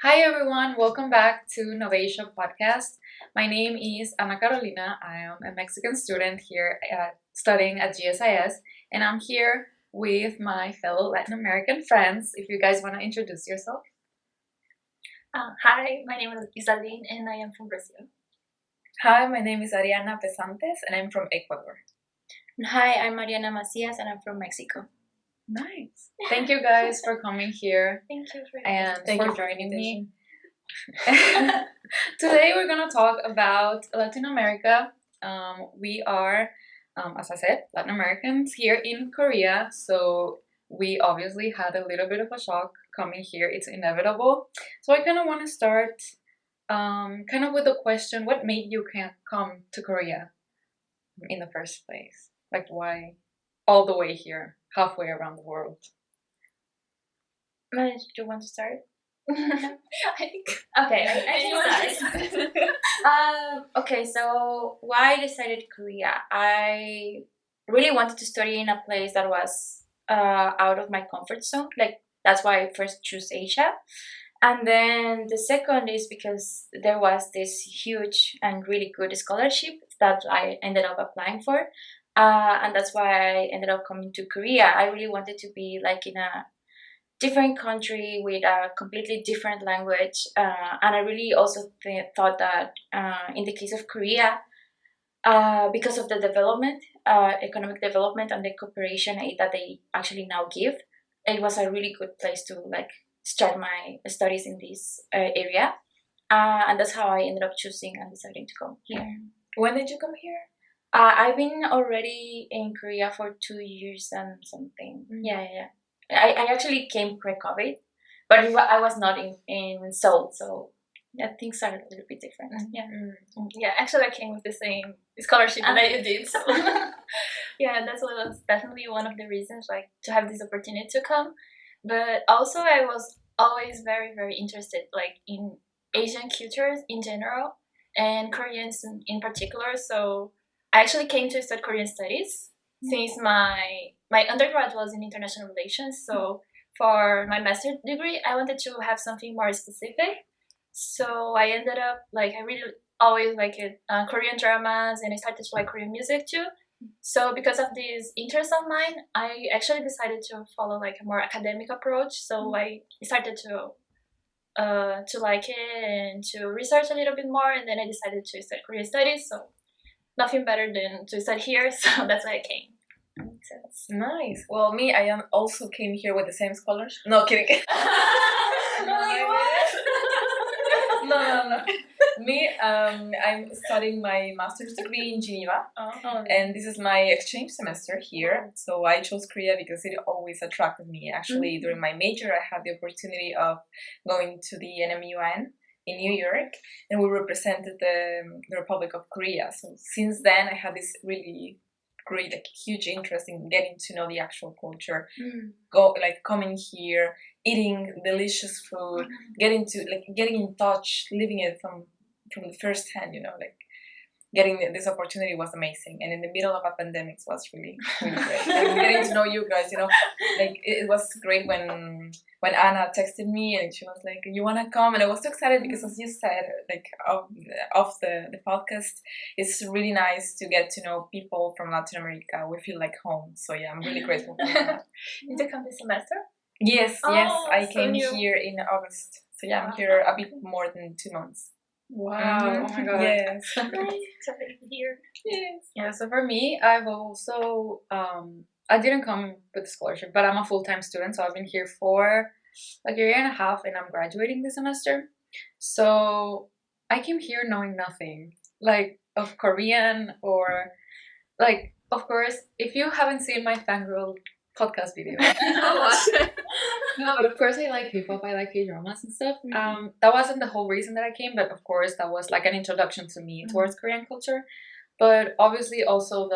Hi everyone, welcome back to NOVAsia podcast. My name is Ana Carolina. I am a Mexican student here studying at GSIS, and I'm here with my fellow Latin American friends. If you guys want to introduce yourself. Hi, my name is Aline and I am from Brazil. Hi, my name is Ariana Pesántez and I'm from Ecuador. Hi, I'm Mariana Macías and I'm from Mexico. Nice. Thank you guys for coming here. Thank you for joining me. Today we're gonna talk about Latin America. We are, as I said, Latin Americans here in Korea, so we obviously had a little bit of a shock coming here. It's inevitable. So I kind of want to start, kind of with the question: what made you come to Korea in the first place? Like, why all the way here, halfway around the world? Do you want to start? I I can start. Okay, so why I decided Korea? I really wanted to study in a place that was out of my comfort zone. Like that's why I first chose Asia. And then the second is because there was this huge and really good scholarship that I ended up applying for. And that's why I ended up coming to Korea. I really wanted to be like in a different country with a completely different language. And I really also thought that in the case of Korea, because of the development, economic development and the cooperation aid that they actually now give, it was a really good place to like start my studies in this area. And that's how I ended up choosing and deciding to come here. When did you come here? I've been already in Korea for 2 years and something. Mm. Yeah. I actually came pre-COVID, but I was not in Seoul, so yeah, things are a little bit different. Yeah. Yeah, actually I came with the same scholarship that you did. So yeah, that was definitely one of the reasons like to have this opportunity to come. But also I was always very, very interested like in Asian cultures in general and Koreans in particular. So I actually came to study Korean studies since my undergrad was in international relations. So for my master's degree, I wanted to have something more specific. So I ended up like I really always liked Korean dramas, and I started to like Korean music too. So because of this interest of mine, I actually decided to follow like a more academic approach. So I started to like it and to research a little bit more, and then I decided to study Korean studies. So nothing better than to study here, so that's why I came. Makes sense. Nice. Well, I also came here with the same scholarship. No, kidding. No. I'm studying my master's degree in Geneva, and this is my exchange semester here. So I chose Korea because it always attracted me. Actually, during my major, I had the opportunity of going to the NMUN in New York, and we represented the Republic of Korea. So since then, I had this really great, like, huge interest in getting to know the actual culture. Coming here, eating delicious food, getting in touch, living it from the first hand. Getting this opportunity was amazing, and in the middle of a pandemic was really, really great. Getting to know you guys, it was great when Anna texted me and she was like, "You want to come?" And I was so excited because, as you said, off the podcast, it's really nice to get to know people from Latin America. We feel like home. So yeah, I'm really grateful for that. Did you come this semester? Yes. I came so here in August. So yeah, I'm here a bit more than 2 months. Wow! Oh my god! Yes. Sorry, here. Yes. Yeah. So for me, I've also I didn't come with the scholarship, but I'm a full-time student, so I've been here for like a year and a half, and I'm graduating this semester. So I came here knowing nothing, like of Korean or like, of course, if you haven't seen my fangirl podcast video, no, but of course I like K-pop, I like K-dramas and stuff. That wasn't the whole reason that I came, but of course that was like an introduction to me towards Korean culture. But obviously also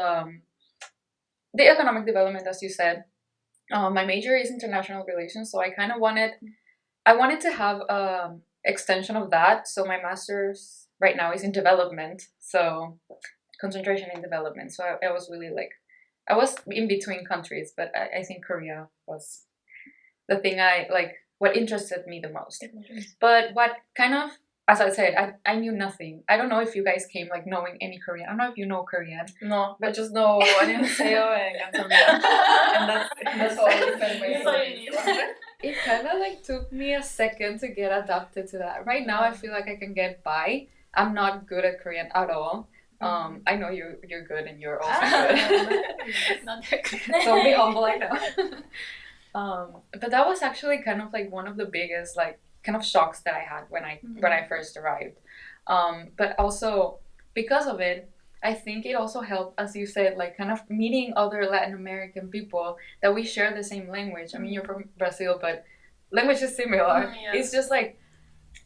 the economic development, as you said. My major is international relations, so I kind of wanted to have extension of that. So my master's right now is in development, so concentration in development. So I was really like, I was in between countries, but I think Korea was the thing I like what interested me the most. But what kind of, as I said, I knew nothing. I don't know if you guys came like knowing any Korean. I don't know if you know Korean. No, but just know 안녕하세요 and 감사합니다. And that's all I said my It kind of like took me a second to get adapted to that. Right now, I feel like I can get by. I'm not good at Korean at all. I know you're good and you're also good. Not that good. Don't be humble, I know. But that was actually kind of like one of the biggest like kind of shocks that I had when I first arrived. But also because of it, I think it also helped, as you said, like kind of meeting other Latin American people that we share the same language. I mean, you're from Brazil, but language is similar. Yeah. It's just like,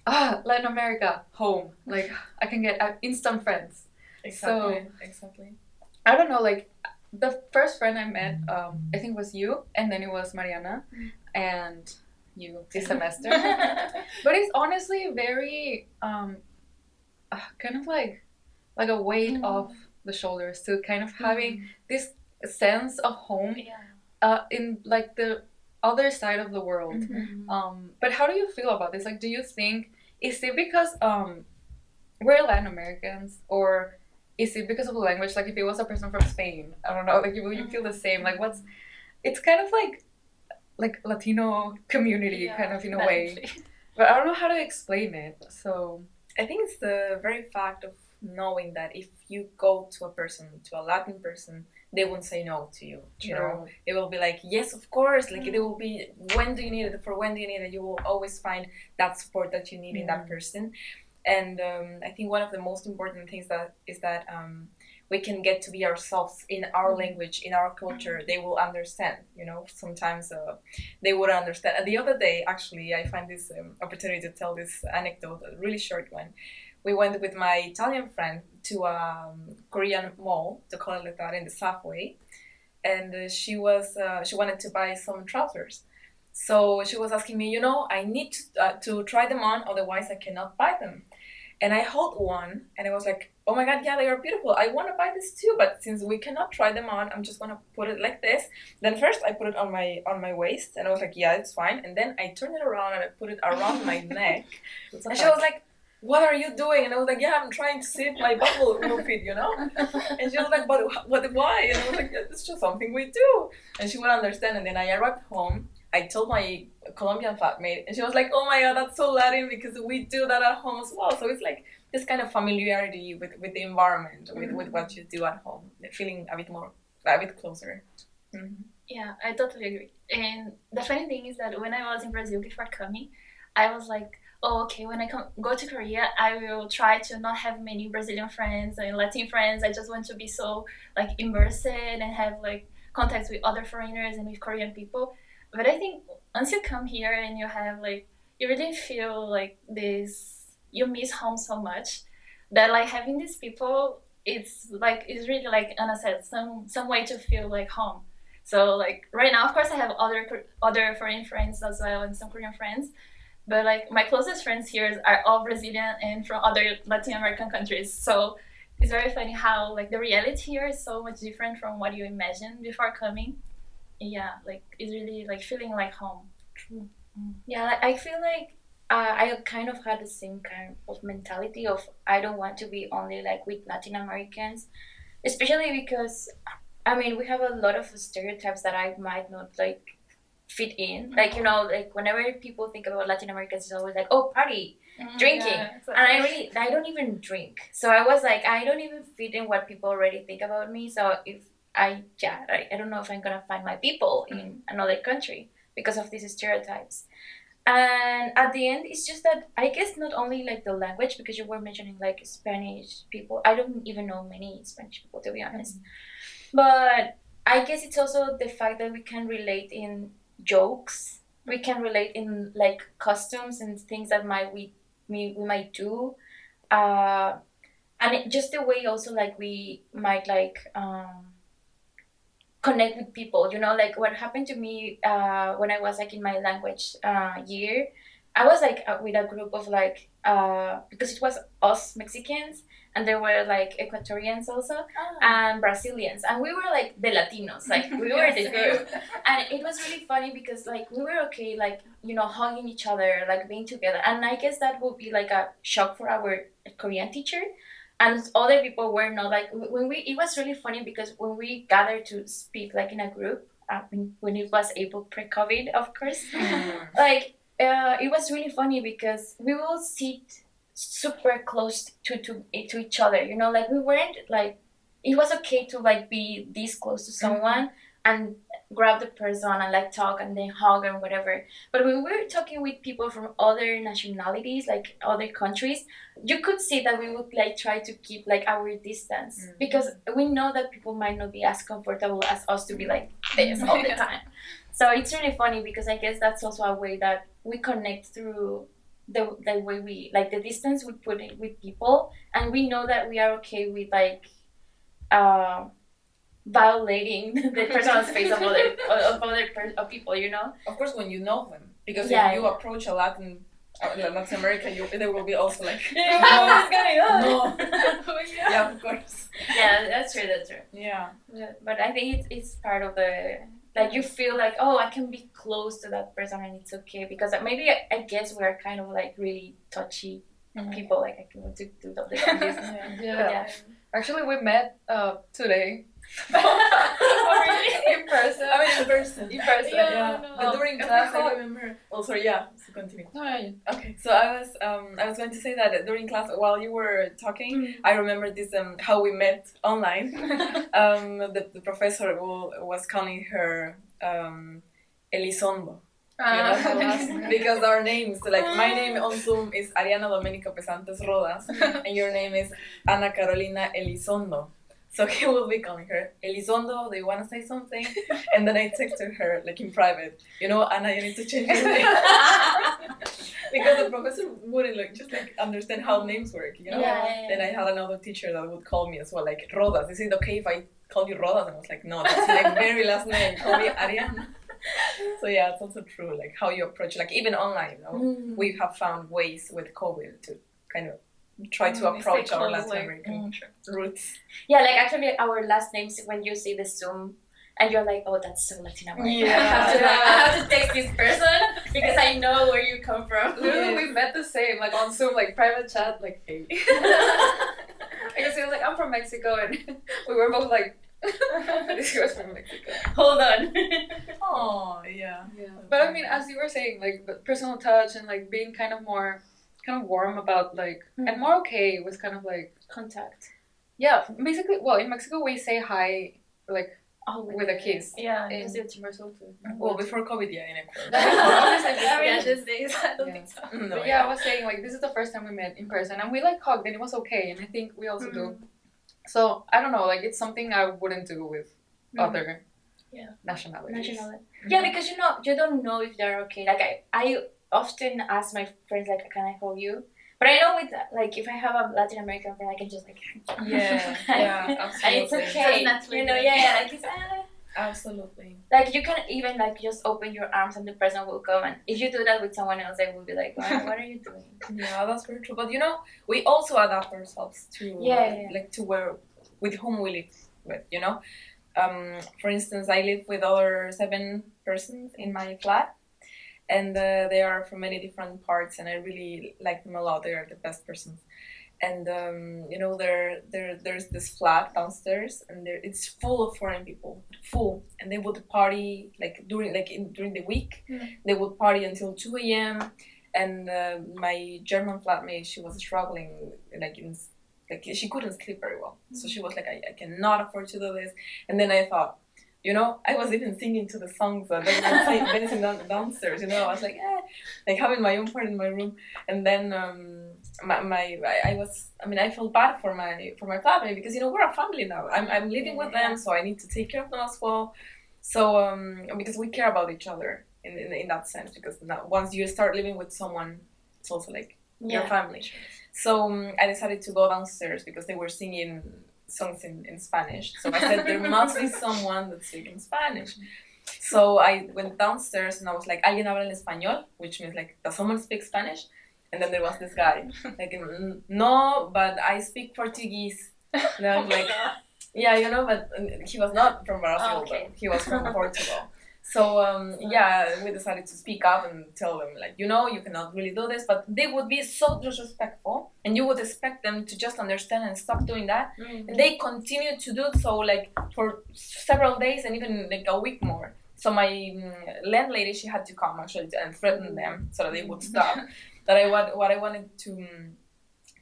Latin America, home. Like, I can get instant friends. Exactly. I don't know, like, the first friend I met, I think was you, and then it was Mariana, and you this semester. But it's honestly very, kind of like a weight off the shoulders to kind of having this sense of home in like the other side of the world. But how do you feel about this? Like, do you think, is it because we're Latin Americans, or is it because of the language? Like, if it was a person from Spain, I don't know, like, you feel the same? Like, it's kind of like Latino community kind of in a way. But I don't know how to explain it, so... I think it's the very fact of knowing that if you go to a Latin person, they won't say no to you. You know, they will be like, yes, of course. Like, they will be, when do you need it? For when do you need it? You will always find that support that you need in that person. And I think one of the most important things is that we can get to be ourselves in our language, in our culture. They will understand. You know, sometimes they wouldn't understand. And the other day, actually, I find this opportunity to tell this anecdote, a really short one. We went with my Italian friend to a Korean mall, to call it like that, in the subway, and she wanted to buy some trousers. So she was asking me, I need to try them on, otherwise I cannot buy them. And I held one, and I was like, oh my god, yeah, they are beautiful. I want to buy this too, but since we cannot try them on, I'm just gonna put it like this. Then first I put it on my waist, and I was like, yeah, it's fine. And then I turned it around and I put it around my neck. And she was like, what are you doing? And I was like, yeah, I'm trying to see if my bubble will fit, And she was like, but why? And I was like, yeah, it's just something we do. And she would understand. And then I arrived home. I told my Colombian flatmate, and she was like, oh my god, that's so Latin, because we do that at home as well. So it's like this kind of familiarity with the environment, with what you do at home, feeling a bit closer. Yeah, I totally agree. And the funny thing is that when I was in Brazil before coming, I was like, oh, okay, when I go to Korea, I will try to not have many Brazilian friends and Latin friends. I just want to be so like immersed and have like contacts with other foreigners and with Korean people. But I think once you come here and you have like, you really feel like this, you miss home so much that like having these people, it's really like Anna said, some way to feel like home. So like right now, of course, I have other foreign friends as well and some Korean friends. But like my closest friends here are all Brazilian and from other Latin American countries. So it's very funny how like the reality here is so much different from what you imagined before coming. Yeah, like it's really like feeling like home. True. Yeah, like, I feel like I kind of had the same kind of mentality of I don't want to be only like with Latin Americans, especially because I mean we have a lot of stereotypes that I might not like fit in. Like like whenever people think about Latin Americans, it's always like, oh, party, drinking, exactly. And I don't even drink. So I was like, I don't even fit in what people already think about me. So if I don't know if I'm gonna find my people in another country because of these stereotypes. And at the end, it's just that I guess not only like the language, because you were mentioning like Spanish people. I don't even know many Spanish people, to be honest. But I guess it's also the fact that we can relate in jokes. We can relate in like costumes and things that we might do. And just the way also like we might like connect with people, like what happened to me when I was like in my language year. I was like with a group of like because it was us Mexicans and there were like Ecuadorians also and Brazilians and we were like the Latinos, like we were the group, and it was really funny because like we were okay, like you know, hugging each other, like being together, and I guess that would be like a shock for our Korean teacher. And other people were not like when we. It was really funny because when we gathered to speak like in a group, when it was able pre-COVID, of course, like it was really funny because we will sit super close to each other. You know, like we weren't like it was okay to like be this close to someone and grab the person and like talk and then hug and whatever. But when we were talking with people from other nationalities, like other countries, you could see that we would like try to keep like our distance because we know that people might not be as comfortable as us to be like this all the time. So it's really funny because I guess that's also a way that we connect through the way we like the distance we put in with people, and we know that we are okay with like violating the personal space of of people, you know. Of course, when you know them, because if you approach a Latin America, there will be also like, what's going on? No. Yeah, of course. Yeah, that's true. Yeah. But I think it's part of the like you feel like, oh, I can be close to that person and it's okay because maybe I guess we're kind of like really touchy people. Like I can want to do the this. Yeah. Actually, we met today. Oh, really? In person. I mean, in person. Yeah. No. But during class, I remember. Oh, sorry. Yeah. So continue. No, yeah. Okay. So I was going to say that during class, while you were talking, I remember this how we met online. The professor was calling her Elizondo. You know? Because our names, like my name on Zoom is Ariana Domenico Pesántez Rodas, and your name is Ana Carolina Elizondo. So he will be calling her, Elizondo, do you want to say something? And then I texted her, like in private, you know, Ana, you need to change your name. Because the professor wouldn't just understand how names work, you know? Then I had another teacher that would call me as well, like, Rodas, is it okay if I call you Rodas? And I was like, no, that's my very last name, call me Ariana. So yeah, it's also true, like how you approach, like even online, you know, we have found ways with COVID to kind of try to approach our Latin American roots. Yeah, like actually our last names, when you see the Zoom and you're like, oh, that's so Latin American. Yeah. I have to text this person because I know where you come from. Literally, we met the same, like on Zoom, like private chat, like, hey. Because he was like, I'm from Mexico, and we were both like, this girl's from Mexico. Hold on. Oh, yeah. But I mean, as you were saying, like the personal touch and like being kind of warm about like and more okay with kind of like contact. Yeah, basically. Well, in Mexico we say hi like with a kiss. Yeah, in Brazil too. Well, before COVID, yeah, in Ecuador. These days I don't think so. No, but yeah, I was saying like this is the first time we met in person and we like hugged and it was okay, and I think we also do. So I don't know, like it's something I wouldn't do with other nationalities. Yeah, because you don't know if they're okay. Like I often ask my friends like, can I hug you? But I know with like if I have a Latin American friend, I can just like absolutely. And it's okay, you know. Like it's absolutely. Like you can even like just open your arms and the person will come, and if you do that with someone else, they will be like, what are you doing? Yeah, that's very true. But you know, we also adapt ourselves to like to where with whom we live with, you know. For instance, I live with other 7 persons in my flat, and they are from many different parts, and I really like them a lot. They are the best persons. And you know, there's this flat downstairs, and it's full of foreign people, and they would party like during the week. They would party until 2 a.m. And my German flatmate, she was struggling like she couldn't sleep very well, so she was like, I cannot afford to do this. And then I thought, you know, I was even singing to the songs that they were dancing downstairs. You know, I was like, like having my own part in my room. And then I felt bad for my family because, you know, we're a family now. I'm living with them, so I need to take care of them as well. So because we care about each other in that sense, because now once you start living with someone, it's also like your family. So I decided to go downstairs because they were singing songs in Spanish. So I said, there must be someone that's speaking Spanish. So I went downstairs and I was like, ¿Alguien habla en español? Which means like, does someone speak Spanish? And then there was this guy, like, no, but I speak Portuguese. And I was like, yeah, you know, but he was not from Brazil, okay. He was from Portugal. So, yeah, we decided to speak up and tell them, like, you know, you cannot really do this, but they would be so disrespectful, and you would expect them to just understand and stop doing that. Mm-hmm. And they continued to do so, like, for several days and even, like, a week more. So my landlady, she had to come, actually, and threaten them so that they would stop. But what I wanted to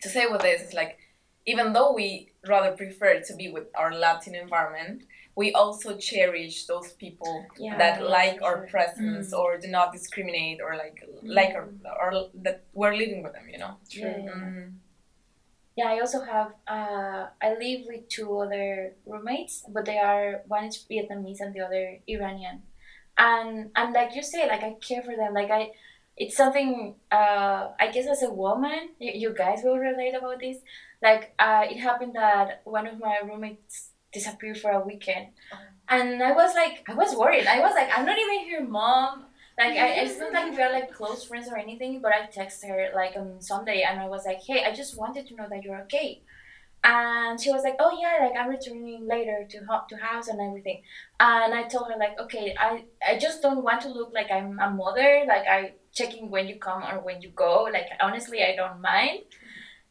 say with this is, like, even though we rather prefer to be with our Latin environment, we also cherish those people that like our presence or do not discriminate or like or that we're living with them, you know. Yeah, I also have I live with 2 other roommates, but they are, one is Vietnamese and the other Iranian, and like you say, like, I care for them, like it's something, I guess as a woman, you guys will relate about this. Like, it happened that one of my roommates disappeared for a weekend. And I was worried. I was like, I'm not even her mom. Like, it's not like we are like close friends or anything, but I texted her like on Sunday and I was like, hey, I just wanted to know that you're okay. And she was like, oh yeah, like, I'm returning later to house and everything. And I told her, like, okay, I just don't want to look like I'm a mother, like I checking when you come or when you go. Like, honestly, I don't mind.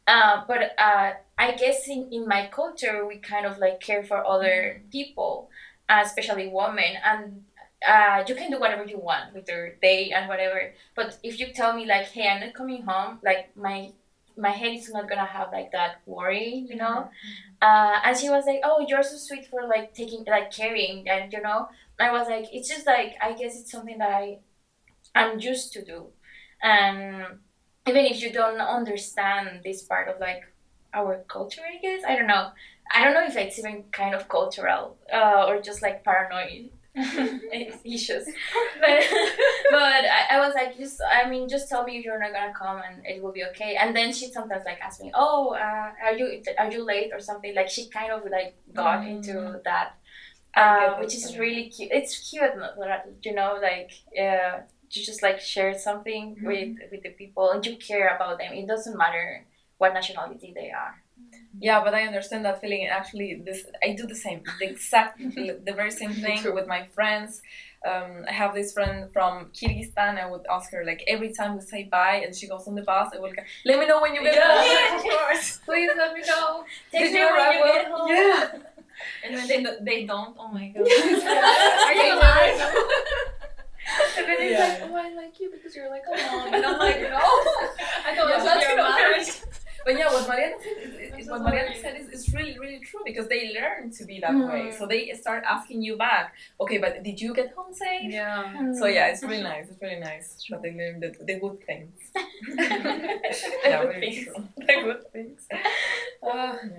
But I guess in my culture, we kind of like care for other people, especially women, and you can do whatever you want with your day and whatever. But if you tell me, like, hey, I'm not coming home, like, my head is not gonna have like that worry, you know. And she was like, oh, you're so sweet for like caring, and you know, I was like, it's just like, I guess it's something that I'm used to do. And even if you don't understand this part of like our culture, I guess, I don't know if it's even kind of cultural or just like paranoid issues. But I was like, just tell me if you're not gonna come and it will be okay. And then she sometimes like asks me, oh, are you late or something. Like, she kind of like got into that, which is really cute. It's cute, you know, like, you just like share something with the people and you care about them. It doesn't matter what nationality they are. Yeah, but I understand that feeling. And actually, I do the same, the very same thing with my friends. I have this friend from Kyrgyzstan. I would ask her, like, every time we say bye and she goes on the bus, I would go, let me know when you get home. Of course. Please let me know. Did you arrive when you get home? Yeah. And when they don't, oh my god. Are you alive? And then he's like, oh, I like you because you're like a mom. And I'm like, no. I thought it was your mother. But yeah, what Mariana said is really, really true, because they learn to be that way. So they start asking you back, okay, but did you get home safe? Yeah. So yeah, it's really nice. It's really nice. But they learn the good things. Yeah, really true. The good things.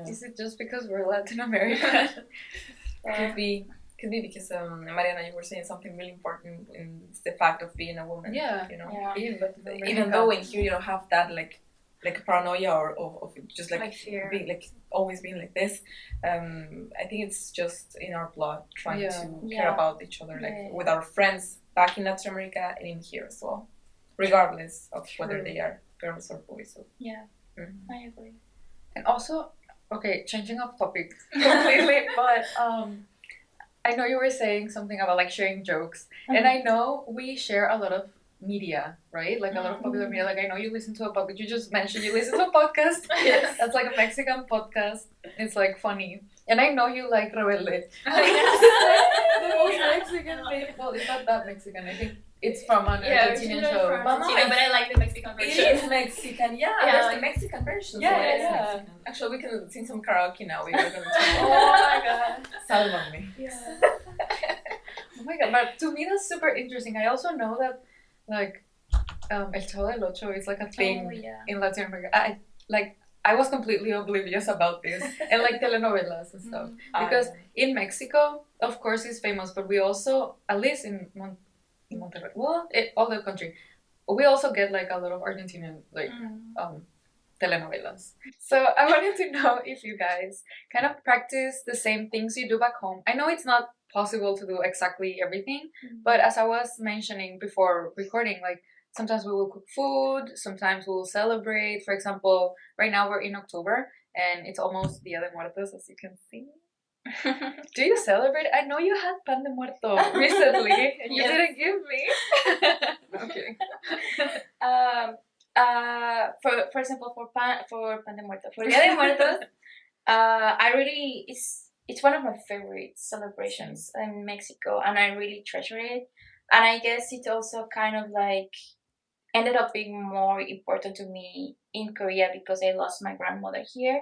Is it just because we're Latin American? Could be because Mariana, you were saying something really important in the fact of being a woman. Yeah. You know. Yeah. Even though in here you don't have that like paranoia or of just like fear, being like always being like this. I think it's just in our blood trying to care about each other, like with our friends back in Latin America and in here as well, regardless of whether they are girls or boys. So. Yeah, I agree. And also, okay, changing of topic completely, but I know you were saying something about like sharing jokes, and I know we share a lot of media, right? Like a lot of popular media. Like, I know you listen to a podcast. You just mentioned you listen to a podcast. Yes. That's like a Mexican podcast. It's like funny. And I know you like Rebelde. The most Mexican thing. Well, it's not that Mexican. I think it's from an Argentinian show. But I like the Mexican version. It is Mexican, there's the Mexican version. Yeah. Actually, we can sing some karaoke now. We were going to Oh my god. Sálvame. Yeah. Oh my god. But to me, that's super interesting. I also know that, like, El Chavo del Ocho is like a thing in Latin America. I was completely oblivious about this, and like telenovelas and stuff. Because in Mexico, of course, it's famous, but we also, at least in Monterrey, well, all the country, we also get like a lot of Argentinian like telenovelas. So I wanted to know if you guys kind of practice the same things you do back home. I know it's not possible to do exactly everything. But as I was mentioning before recording, like sometimes we will cook food, sometimes we will celebrate. For example, right now we're in October and it's almost Dia de Muertos, as you can see. Do you celebrate? I know you had pan de muerto recently and you didn't give me. Okay. For example, for pan de muerto, for Dia de Muertos, I really it's one of my favorite celebrations in Mexico, and I really treasure it. And I guess it also kind of like ended up being more important to me in Korea because I lost my grandmother here.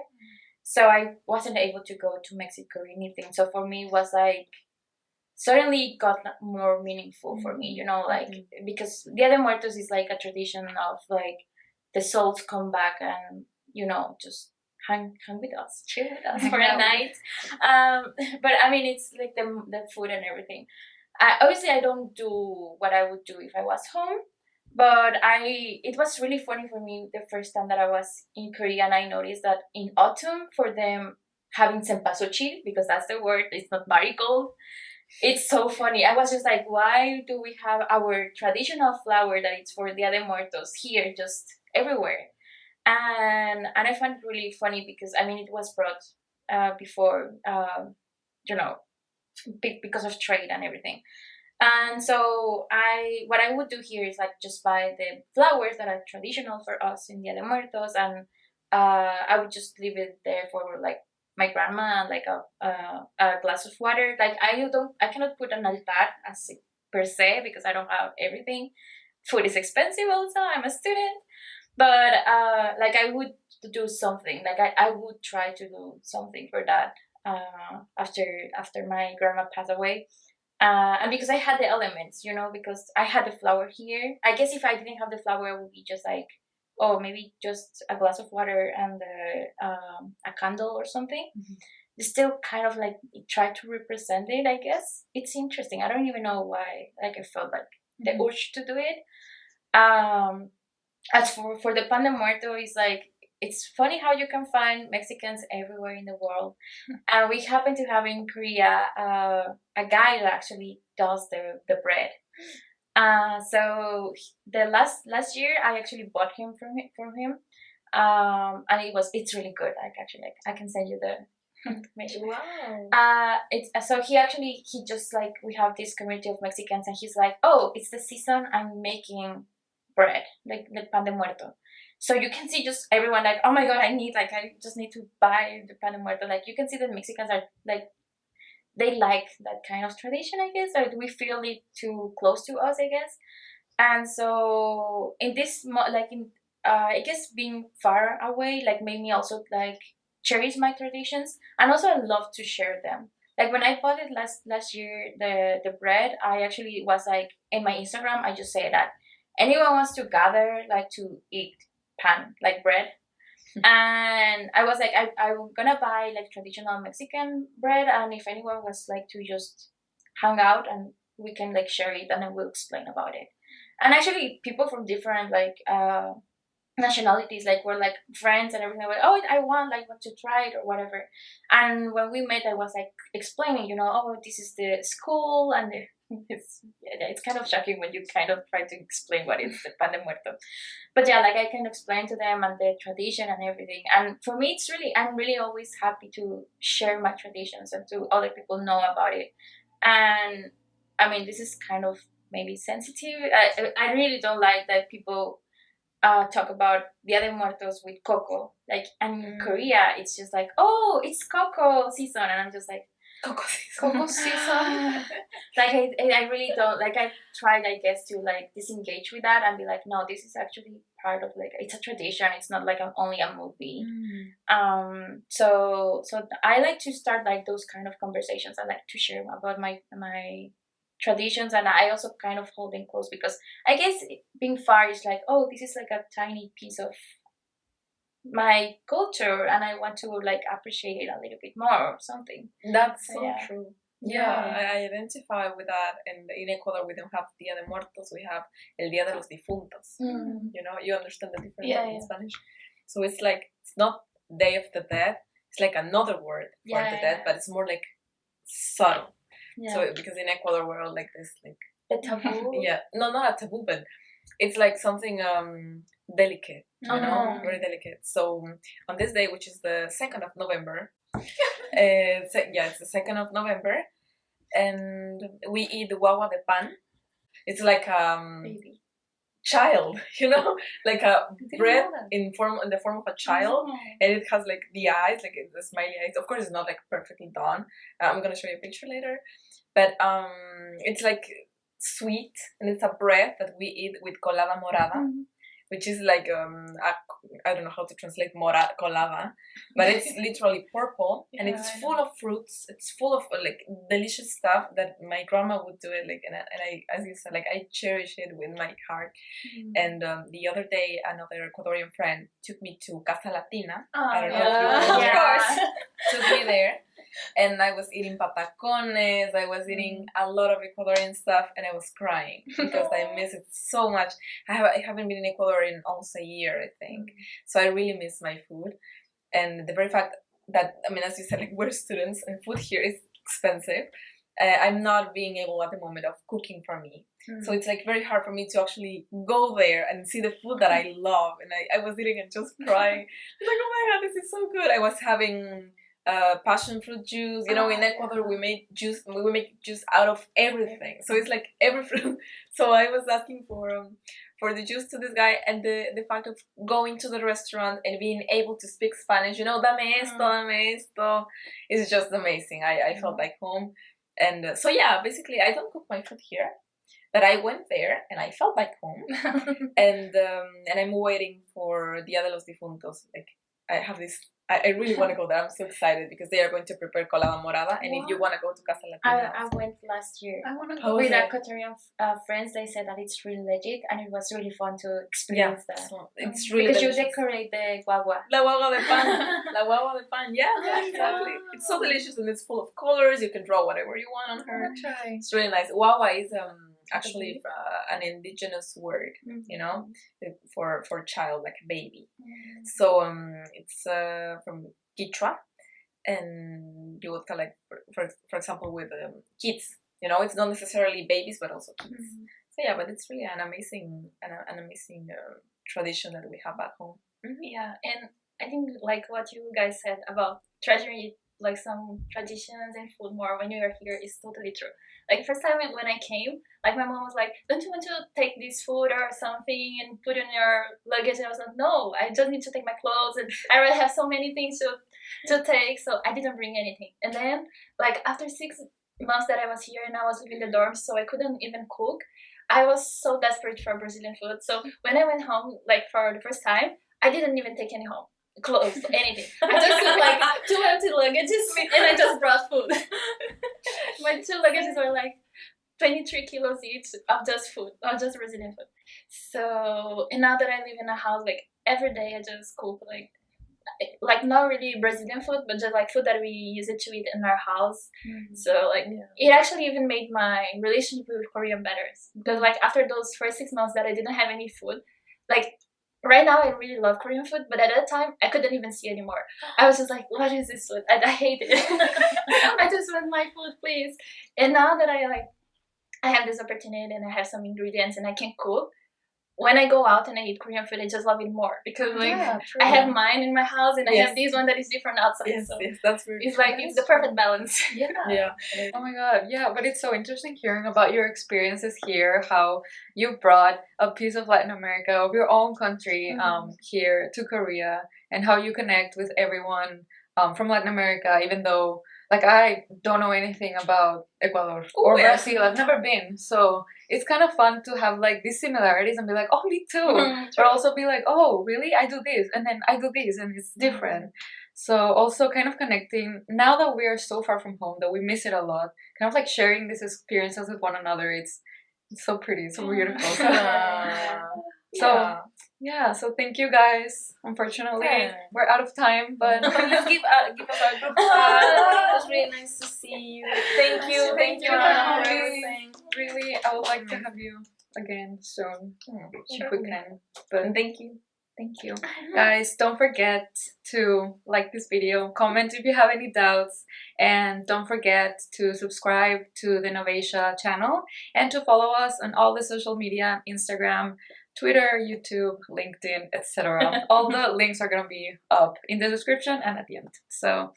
So I wasn't able to go to Mexico or anything. So for me, it was like suddenly it got more meaningful for me, like because Dia de Muertos is like a tradition of like the souls come back and just hang with us, chill with us for a night. But I mean, it's like the food and everything. Obviously, I don't do what I would do if I was home. But it was really funny for me the first time that I was in Korea, and I noticed that in autumn for them having cempasúchil, because that's the word, it's not marigold. It's so funny. I was just like, why do we have our traditional flower that it's for Dia de Muertos here just everywhere? And I find it really funny because I mean it was brought before because of trade and everything. And so what I would do here is like just buy the flowers that are traditional for us in Dia de Muertos, and I would just leave it there for like my grandma and like a glass of water. Like I cannot put an altar as per se because I don't have everything. Food is expensive also. I'm a student, but like I would do something. Like I would try to do something for that after my grandma passed away. And because I had the elements, because I had the flower here. I guess if I didn't have the flower, it would be just like, oh, maybe just a glass of water and a candle or something. Still kind of like try to represent it, I guess. It's interesting. I don't even know why. Like I felt like the urge to do it. As for the pan de muerto, it's like, it's funny how you can find Mexicans everywhere in the world. And we happen to have in Korea a guy that actually does the bread. So the last year I actually bought him from him. And it's really good. I can send you the information. Wow. He just like, we have this community of Mexicans, and he's like, oh, it's the season, I'm making bread, like the pan de muerto. So you can see just everyone like, oh my god, I just need to buy the pan de muerto. Like you can see the Mexicans are like, they like that kind of tradition, I guess, or we feel it too close to us, I guess. And so in this, I guess being far away, like made me also like cherish my traditions, and also I love to share them. Like when I bought it last year, the bread, I actually was like in my Instagram, I just say that anyone wants to gather like to eat pan, like bread. And I was like, I'm gonna buy like traditional Mexican bread, and if anyone was like to just hang out and we can like share it, and then we'll explain about it. And actually people from different like nationalities like were like friends and everything, like, oh, I want to try it or whatever. And when we met, I was like explaining, oh, this is the school, and it's kind of shocking when you kind of try to explain what is the pan de muerto. But yeah, like I can explain to them and the tradition and everything. And for me, I'm really always happy to share my traditions and to other people know about it. And I mean, this is kind of maybe sensitive. I really don't like that people talk about Dia de Muertos with coco. Like, and in Korea, it's just like, oh, it's coco season. And I'm just like, coco season. Like I really don't like. I tried, I guess, to like disengage with that and be like, no, this is actually part of like, it's a tradition. It's not like only a movie. So I like to start like those kind of conversations. I like to share about my traditions, and I also kind of hold them close because I guess being far is like, oh, this is like a tiny piece of my culture, and I want to like appreciate it a little bit more or something. That's so true. Yeah, I identify with that. And in Ecuador, we don't have Dia de Muertos, we have El Día de los Difuntos. You understand the difference in Spanish? So it's like, it's not Day of the Dead, it's like another word for the dead, but it's more like subtle. So because in Ecuador we're all like this, like the taboo. yeah, no, not a taboo, but it's like something delicate, you know, very delicate. So on this day, which is the 2nd of November, it's the 2nd of November, and we eat guagua de pan. It's like Baby. child, you know, like a bread in the form of a child, and it has like the eyes, like the smiley eyes. Of course, it's not like perfectly done. I'm gonna show you a picture later, but it's like sweet, and it's a bread that we eat with colada morada, which is like I don't know how to translate colada, but it's literally purple, and it's full of fruits. It's full of like delicious stuff that my grandma would do it like, and I, as you said, like I cherish it with my heart. And the other day, another Ecuadorian friend took me to Casa Latina. I don't know if you of course. took me there. And I was eating patacones, I was eating a lot of Ecuadorian stuff, and I was crying because I miss it so much. I haven't been in Ecuador in almost a year, I think. So I really miss my food. And the very fact that, I mean, as you said, like we're students and food here is expensive. I'm not being able at the moment of cooking for me. So it's like very hard for me to actually go there and see the food that I love. And I was eating and just crying. I was like, oh my God, this is so good. I was having passion fruit juice. You know, in Ecuador we make juice out of everything. So it's like every fruit. So I was asking for the juice to this guy, and the fact of going to the restaurant and being able to speak Spanish, you know, dame esto, is just amazing. I felt like home. And so yeah, basically I don't cook my food here, but I went there and I felt like home. and I'm waiting for Dia de los Difuntos. Like I have this. I really want to go there. I'm so excited because they are going to prepare colada morada. And if you want to go to Casa Latina, I went last year. I want to go with our Ecuadorian friends. They said that it's really legit and it was really fun to experience that. So it's really because delicious. you decorate the guagua. La guagua de pan. La guagua de pan. Yeah, exactly. It's so delicious and it's full of colors. You can draw whatever you want on her. It's really nice. Guagua is actually an indigenous word, you know, for child, like a baby. So it's from Quechua, and you would collect, for example, with kids. You know, it's not necessarily babies, but also kids. So yeah, but it's really an amazing tradition that we have back home. Yeah, and I think like what you guys said about treasuring like some traditions and food more when you are here is totally true. Like first time when I came, like my mom was like, "Don't you want to take this food or something and put in your luggage?" And I was like, "No, I just need to take my clothes, and I already have so many things to take, so I didn't bring anything." And then like after 6 months that I was here and I was living in the dorms, so I couldn't even cook. I was so desperate for Brazilian food. So when I went home, like for the first time, I didn't even take any home. Clothes, anything. I just took like 2 empty luggages and I just brought food. My 2 luggages were like 23 kilos each of just food, of just Brazilian food. So, and now that I live in a house, like every day I just cook like not really Brazilian food, but just like food that we use it to eat in our house. So like it actually even made my relationship with Korea better, because like after those first 6 months that I didn't have any food, like right now I really love Korean food, but at that time I couldn't even see anymore. I was just like, what is this food? I hate it. I just want my food, please. And now that I have this opportunity and I have some ingredients and I can cook, when I go out and I eat Korean food, I just love it more because like I have mine in my house and I have this one that is different outside. Yes, so yes, that's very it's like it's the perfect balance. Yeah. Oh my God, yeah, but it's so interesting hearing about your experiences here, how you brought a piece of Latin America, of your own country, here to Korea, and how you connect with everyone from Latin America, even though like I don't know anything about Ecuador or Brazil. I've never been, so it's kind of fun to have like these similarities and be like, oh, me too, or also be like, oh, really? I do this, and then I do this, and it's different. So also kind of connecting, now that we are so far from home that we miss it a lot, kind of like sharing these experiences with one another. It's so pretty, so beautiful. So yeah, so thank you guys. Unfortunately, we're out of time, but please give us our group chat. It was really nice to see you. Thank you. Really, I would like to have you again soon if we can. But thank you. Thank you. Guys, don't forget to like this video, comment if you have any doubts, and don't forget to subscribe to the NOVAsia channel and to follow us on all the social media, Instagram, Twitter, YouTube, LinkedIn, etc. All the links are going to be up in the description and at the end. So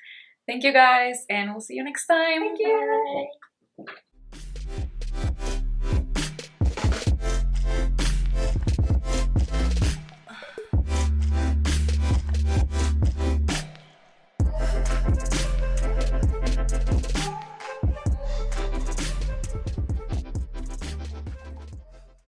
thank you guys, and we'll see you next time. Thank you. Bye.